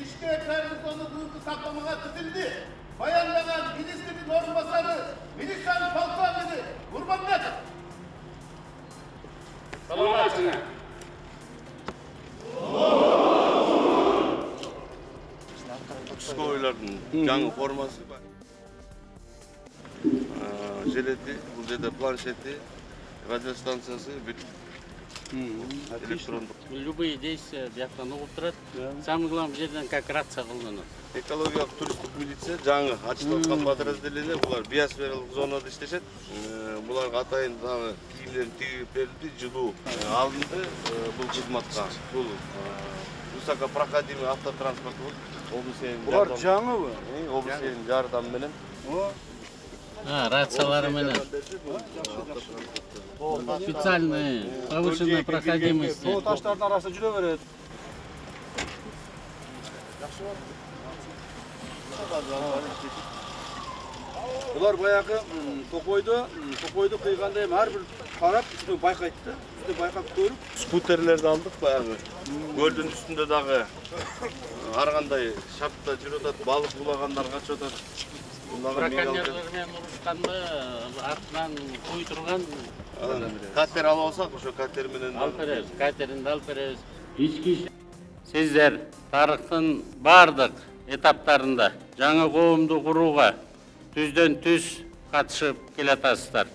İşte garnizonu duygu saklamağa tüzüldü. Bayanlanan ministrin ormasarı, Milisan Paltanlı'nı vurmanlar. Salam açın. Psikoylarının жаңы формасы бар. Жилети, бұл жерде планшети, радиостанциясы, электрондық. Любые действия бияқтан оғып тұрады. Самый главный жерден как рация қылынады. Экологиялық туристік милиция жаңы ашылған подразделение, бұлар биосфералық зонада іштешет. Бұларға атайын киімдерін тегіп берілді, жылу алынды бұл қызматқа. Бұл высокопроходимый автотранспорт бұл. Бұлар жаңы ба? Облысының жардам менен. Рациялары менен. Специальные, повышенной проходимости. Сол таштардың арасында жүре береді. Бұлар баяғы тоқойды қиғандай әрбір қарап, үстіне байқайды да. Үстіне байқап көріп. Скутерлерді алдық баяғы. Көлдің үстінде дағы арғандай шартта жүріп өтеді, балық булағандар қашып өтеді. Браконьерлермен ұрысқанды артынан қой тұрған. Катер алып алсақ, ошо катер менен Алып береміз, катеринді алып береміз. Сіздер тарихтың бардық этаптарында жаңа қоғамды құруға түзден түз қатышып келатасыздар.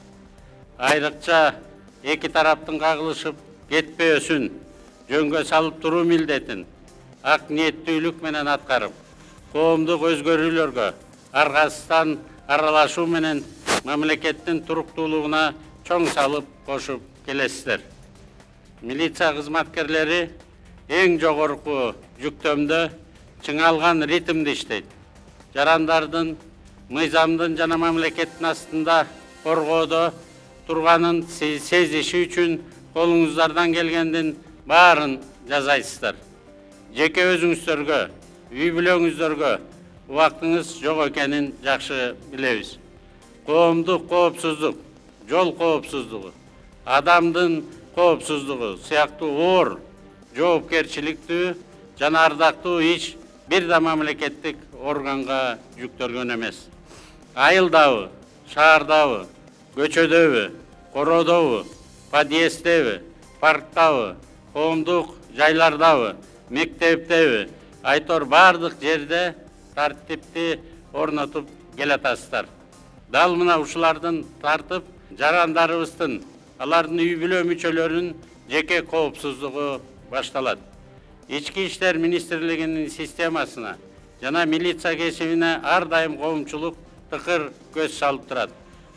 Айрықша екі тараптың қағылышып кетпей өсін, жөнге салып тұру милдетін ақ ниеттүүлік менен атқарып, қоғамдық өзгөрүүлөргө арқасынан аралашу менен мемлекеттің тұрақтылығына чоң салып қошып келесіздер. Милиция қызматкерлері ең жоғарғы жүктөмдө чыңалған ритмде иштейт. Жарандардын, мыйзамдын жана мамлекеттин астында коргоодо турганын сезиши үчүн колуңуздардан келгендин баарын жасайсыздар. Жеке өзүңүздөргө, үй бүлөңүздөргө убактыңыз жок экенин жакшы билебиз. Коомдук коопсуздук, жол коопсуздугу, адамдын коопсуздугу сыяктуу оор жоопкерчиликтүү жана ардактуу иш бир да мамлекеттик органга жүктөлгөн эмес. Айылдабы, шаардабы, көчөдөбү, короодобу, подъезддеби, парктабы, коомдук жайлардабы, мектептеби, айтор бардык жерде тартипти орнотуп келатасыздар. Дал мына ушулардын тартып, жарандарыбыздын, алардын үй бүлө мүчөлөрүнүн жеке коопсуздугу башталат. Ички иштер министрлигинин системасына жана милиция кесибине ар дайым коомчулук тыкыр көз салып турат.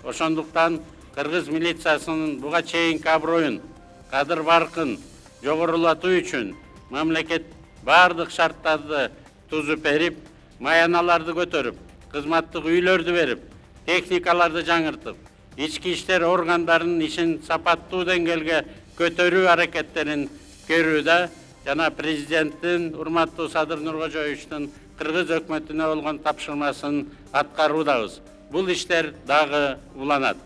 Ошондуктан кыргыз милициясынын буга чейинки аброюн, кадыр баркын жогорулатуу үчүн мамлекет бардык шарттарды тузуп берип, маяналарды көтөрүп, кызматтык үйлөрдү берип, техникаларды жаңыртып, ички иштер органдарынын ишин сапаттуу деңгээлге көтөрүү аракеттерин көрүүдө жана президенттин урматтуу Садыр Нуркожоевичтин кыргыз өкмөтүнө болгон тапшырмасын аткаруудабыз. Бул иштер дагы уланат.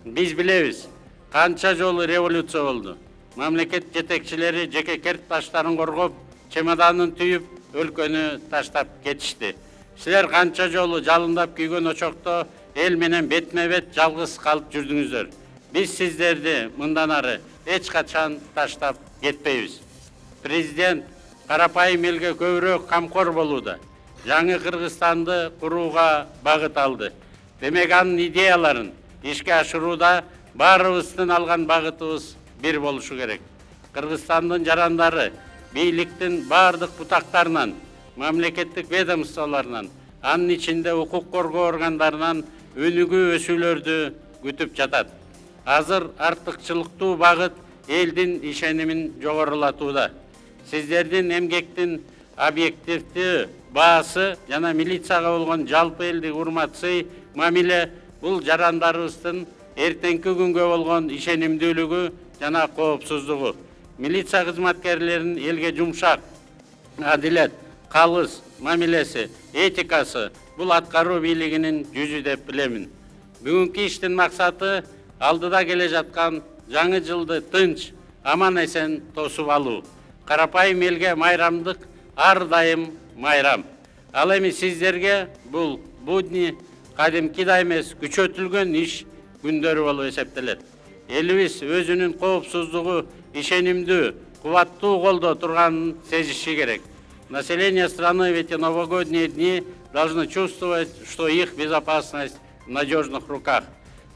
Биз билебиз, канча жолу революция болду. Мамлекет жетекчилери жеке керт таштарын коргоп, чемоданын түйүп, өлкөнү таштап кетишти. Силер канча жолу жалындап күйгөн очокто эл менен бетме-бет жалгыз калып жүрдүңүздөр. Биз сиздерди мындан ары эч качан таштап кетпейбиз. Президент карапайым элге көбүрөөк камкор болууда. Жаңы Кыргызстанды курууга багыт алды. Демек анын идеяларын ишке ашырууда баарыбыздын алган багытыбыз бир болушу керек. Кыргызстандын жарандары бийликтин бардык бутактарынан, мамлекеттик ведомстволорунан, анын ичинде укук коргоо органдарынан өнүгүү өсүүлөрдү күтүп жатат. Азыр артыкчылыктуу багыт элдин ишенимин жогорулатууда. Сиздердин эмгектин объективдүү баасы жана милицияга болгон жалпы элдик урмат-сый мамиле бул жарандарыбыздын эртеңки күнгө болгон ишенимдүүлүгү жана коопсуздугу. Милиция кызматкерлеринин элге жумшак, адилет, калыс мамилеси, этикасы бул аткаруу бийлигинин жүзү деп билемин. Бүгүнкү иштин максаты алдыда келе жаткан жаңы жылды тынч, аман эсен тосуп алуу. карапайым элге майрамдык ар дайым майрам. Ал эми сиздерге бул будни кадимки эмес күчөтүлгөн иш күндөрү болуп эсептелет. Элибиз өзүнүн коопсуздугу ишенимдүү, кубаттуу колдо турганын сезиши керек. Население страны в эти новогодние дни должно чувствовать, что их безопасность в надежных руках.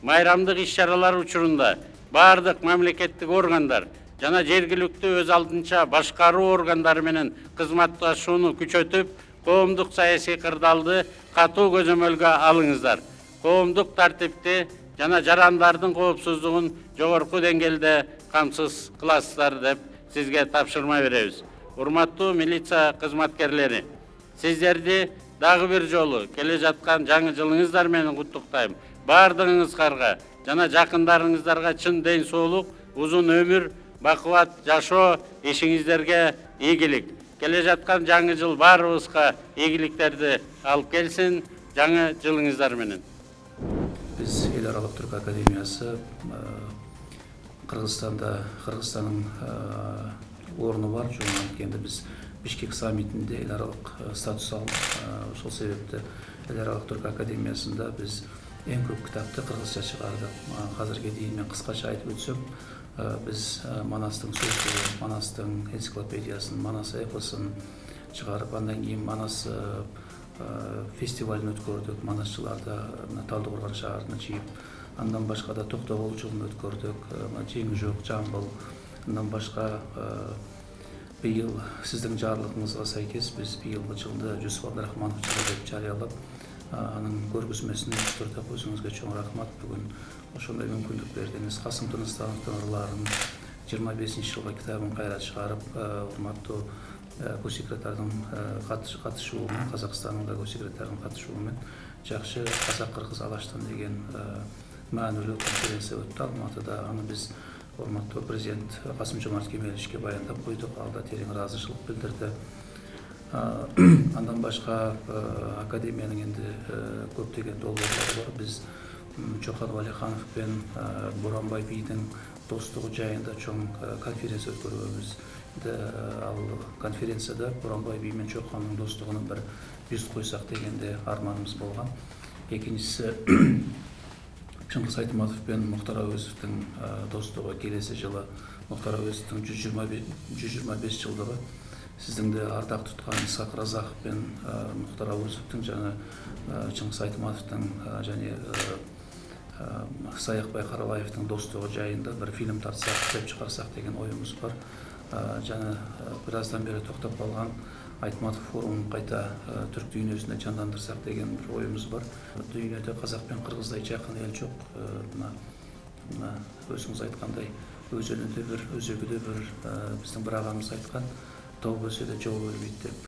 Майрамдык иш-чаралар учурунда бардык мамлекеттик органдар жана жергиликтүү өз алдынча башкаруу органдары менен кызматташууну күчөтүп, коомдук саясий кырдаалды катуу көзөмөлгө алыңыздар. Коомдук тартипти жана жарандардын коопсуздугун жогорку деңгээлде камсыз кыласыздар деп сизге тапшырма беребиз. Урматтуу милиция кызматкерлери, сиздерди дагы бир жолу келе жаткан жаңы жылыңыздар менен куттуктайм. Бардыгыңыздарга жана жакындарыңыздарга чын ден соолук, узун өмүр, бакубат жашоо, ишиңиздерге ийгилик. Келе жаткан жаңы жыл баарыбызга ийгиликтерди алып келсин. Жаңы жылыңыздар менен. Biz El Aralıq Türk Akademiyası Kırgızistan'ın ornu var. Çünkü biz Bişkek Sammitinde El Aralıq statüsü aldık. Sol sebepte El Aralıq Türk Akademiyası'nda biz en köp kitapты Kırgızca çıkardık. Hazırki deyin ben kıskaça aytıp ötsem, biz Manastың sözlüğü, Manastың ensiklopediyasını, Manas eposun çıkarıp, andan keyin Manas festivalini ötkördük, Manasçılarda Taldyqorган şaharını çiğip, andan başka da Toktogul жылын ötkördük, Жеңжөк, Жамбыл, andan başka быйыл сиздин жарлыгыңызга сайкес биз быйылкы жылды Жусуп Абдрахманов жылы деп жарыялап, анын көргөзмөсүн уюштурдук. Өзүңүзгө чоң рахмат. Бүгүн ошондой мүмкүндүк бердиңиз. Касым Тыныстановдун ырларын 25-жылга китабын кайра чыгарып, урматтуу көз-секретардын катышуусу, Казакстандын да көз-секретардын катышуусу менен жакшы казак-кыргыз алаштан деген маанилүү конференция өттү Алматыда. Аны биз урматтуу президент Касым-Жомарт Кемеловичке баяндап койдук. Ал да терең ыраазычылык билдирди. Андан башка академиянын энди көптөгөн долбоорлору бар. Биз Чокан Валиханов менен Боранбай бийдин достугу жайында чоң конференция өткөрөбүз. Ал конференцияда Боранбай бий менен Чокандын достугуна бир бюст койсак дегенде арманыбыз болгон. Экинчиси Чыңгыз Айтматов менен Муктар Әуезовдун достугу келесі жылы Муктар Әуезовдун 125 жылдыгы. Сиздин де ардак туткан Исхак Разаков менен Муктар Әуезовдун жана Чыңгыз Айтматовдун және Саякбай Каралаевдин достугу жайында бир фильм тартсак, китеп чыгарсак деген оюбуз бар. Жана бираздан бери токтоп калган Айтматов форумун кайта түрк дүйнөсүндө жандандырсак деген бир оюбуз бар. Дүйнөдө казак менен кыргыздай жакын эл жок. Өзүңүз айткандай, өзөнүдө бир, өзөгүдө бир, биздин бир агамыз айткан, тоо бөлсө да жол бербейт деп.